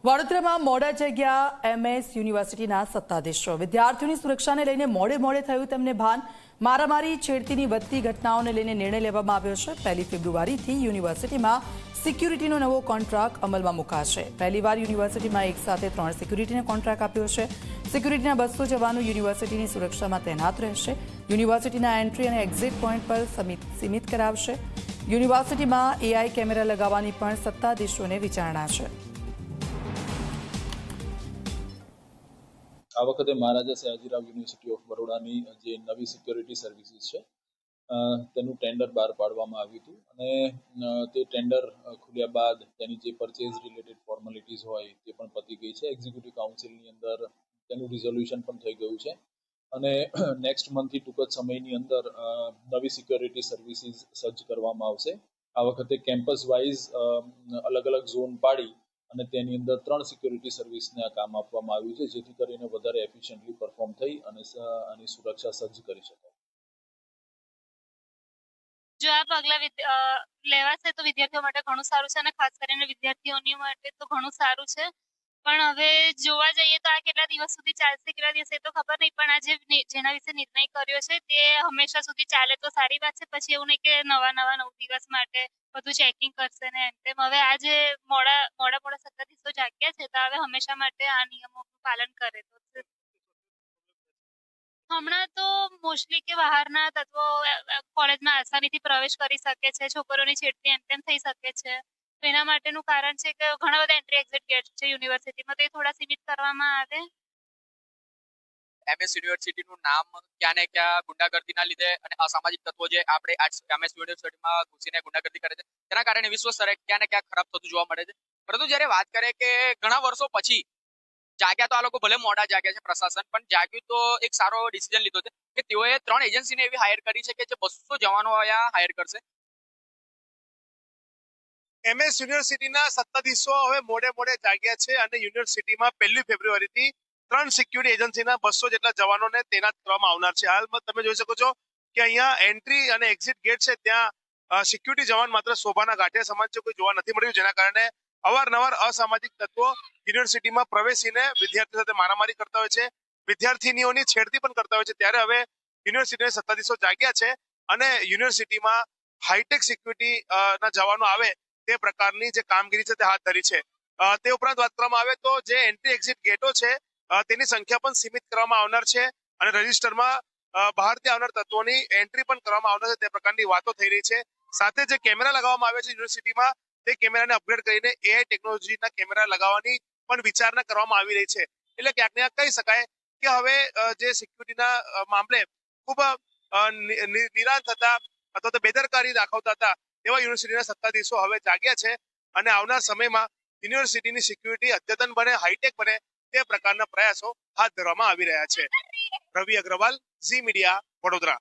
વડોદરામાં મોડા જગ્યા એમએસ યુનિવર્સિટીના સત્તાધીશો વિદ્યાર્થીઓની સુરક્ષાને લઈને મોડે થયું તેમને ભાન મારામારી છેડતીની વધતી ઘટનાઓને લઈને નિર્ણય લેવામાં આવ્યો છે। 1 ફેબ્રુઆરીથી યુનિવર્સિટીમાં સિક્યુરિટીનો નવો કોન્ટ્રાક્ટ અમલમાં મુકાશે। પહેલીવાર યુનિવર્સિટીમાં એક સાથે 3 સિક્યુરિટીને કોન્ટ્રાક્ટ આપ્યો છે। સિક્યુરિટીના 200 જવાનો યુનિવર્સિટીની સુરક્ષામાં તૈનાત રહેશે। યુનિવર્સિટીના એન્ટ્રી અને એક્ઝિટ પોઈન્ટ પર સીમિત કરાવશે। યુનિવર્સિટીમાં એઆઈ કેમેરા લગાવવાની પણ સત્તાધીશોને વિચારણા છે। આ વખતે મહારાજા સયાજીરાવ યુનિવર્સિટી ઓફ બરોડાની જે નવી સિક્યોરિટી સર્વિસીસ છે તેનું ટેન્ડર બહાર પાડવામાં આવ્યું હતું અને તે ટેન્ડર ખુલ્યા બાદ તેની જે પરચેઝ રિલેટેડ ફોર્માલિટીઝ હોય તે પણ પતી ગઈ છે। એક્ઝિક્યુટિવ કાઉન્સિલની અંદર તેનું રિઝોલ્યુશન પણ થઈ ગયું છે અને નેક્સ્ટ મંથથી ટૂંક જ સમયની અંદર નવી સિક્યોરિટી સર્વિસીસ સજ્જ કરવામાં આવશે। આ વખતે કેમ્પસ વાઇઝ અલગ અલગ ઝોન પાડી અને તેની અંદર 3 સિક્યોરિટી સર્વિસને આ કામ આપવામાં આવ્યું છે જેથી કરીને વધારે એફિશિયન્ટલી પરફોર્મ થઈ અને આની સુરક્ષા સજ્જ કરી શકાય। જો આ પગલા લેવાશે તો વિદ્યાર્થીઓ માટે ઘણું સારું છે અને ખાસ કરીને વિદ્યાર્થીઓની માટે તો ઘણું સારું છે। પણ હવે જોવા જઈએ તો આ કેટલા દિવસ સુધી ચાલશે કેટલા દિવસ એ તો ખબર નહીં, પણ આ જેના વિશે નિર્ણય કર્યો છે તે હંમેશા સુધી ચાલે તો સારી વાત છે। પછી એવું નહીં કે નવા 9 દિવસ માટે બધું ચેકિંગ કરશે ને તેમ। હવે આ જે મોડા સત્તાધીશો જાગ્યા છે તો હવે હંમેશા માટે આ નિયમોનું પાલન કરે તો હમણાં તો મોસ્ટલી કે બહારના તત્વો કોલેજમાં આસાનીથી પ્રવેશ કરી શકે છે, છોકરીઓની છેડતી એમ તેમ થઈ શકે છે। તો એના માટેનું કારણ છે કે ઘણા બધા એન્ટ્રી એક્ઝિટ ગેટ છે યુનિવર્સિટીમાં, તો એ થોડા સીમિત કરવામાં આવે। એમએસ યુનિવર્સિટીનું નામ ક્યાં ને ક્યાં ગુંડાગર્દીના લીધે અને અસામાજિક તત્વો જે આપણે એમએસ યુનિવર્સિટીમાં ઘૂસીને ગુંડાગર્દી કરે છે તેના કારણે વિશ્વ સ્તરે ક્યાં ને ક્યાં ખરાબ થતું જોવા મળે છે। પરંતુ જ્યારે વાત કરીએ કે ઘણા વર્ષો પછી જાગ્યા તો આ લોકો ભલે મોડા જાગ્યા છે પ્રશાસન, પણ જાગ્યું તો એક સારો ડિસિઝન લીધો છે કે તેઓએ 3 એજન્સીને એવી હાયર કરી છે કે જે 200 જવાનો અહીંયા હાયર કરશે। એમએસ યુનિવર્સિટીના સત્તાધીશો હવે મોડે જાગ્યા છે અને યુનિવર્સિટીમાં 1 ફેબ્રુઆરીથી 3 સિક્યુરિટી એજન્સીના 200 જેટલા જવાનોને તૈનાત કરવામાં આવનાર છે। હાલમાં તમે જોઈ શકો છો કે અહીંયા એન્ટ્રી અને એક્ઝિટ ગેટ છે ત્યાં સિક્યુરિટી જવાન માત્ર શોભાના ગાંઠિયા સમાન છે, કોઈ જોવા નથી મળ્યું, જેના કારણે અવારનવાર અસામાજિક તત્વો યુનિવર્સિટીમાં પ્રવેશીને વિદ્યાર્થીઓ સાથે મારામારી કરતા હોય છે, વિદ્યાર્થીનીઓની છેડતી પણ કરતા હોય છે। ત્યારે હવે યુનિવર્સિટીના સત્તાધીશો જાગ્યા છે અને યુનિવર્સિટીમાં હાઈટેક સિક્યુરિટી ના જવાનો આવે તે પ્રકારની જે કામગીરી છે તે હાથ ધરી છે। તે ઉપરાંત વાત કરવામાં આવે તો જે એન્ટ્રી એક્ઝિટ ગેટો છે તેની સંખ્યા પણ સીમિત કરવામાં આવનાર છે અને રજિસ્ટરમાં બહારથી આવનાર તત્વોની એન્ટ્રી પણ કરવામાં આવનાર છે તે પ્રકારની વાતો થઈ રહી છે। સાથે જે કેમેરા લગાવવામાં આવે છે યુનિવર્સિટીમાં તે કેમેરાને અપગ્રેડ કરીને એઆઈ ટેકનોલોજીના કેમેરા લગાવવાની પણ વિચારણા કરવામાં આવી રહી છે। એટલે ક્યાંક ને ક્યાંક કહી શકાય કે હવે જે સિક્યુરિટીના મામલે ખૂબ નિરાશ થતા અથવા તો બેદરકારી દાખવતા હતા એવા યુનિવર્સિટીના સત્તાધીશો હવે જાગ્યા છે અને આવનાર સમયમાં યુનિવર્સિટીની સિક્યુરિટી અદ્યતન બને, હાઈટેક બને તે પ્રકારના પ્રયાસો હાથ ધરવામાં આવી રહ્યા છે। રવિ અગ્રવાલ, ઝી મીડિયા, વડોદરા।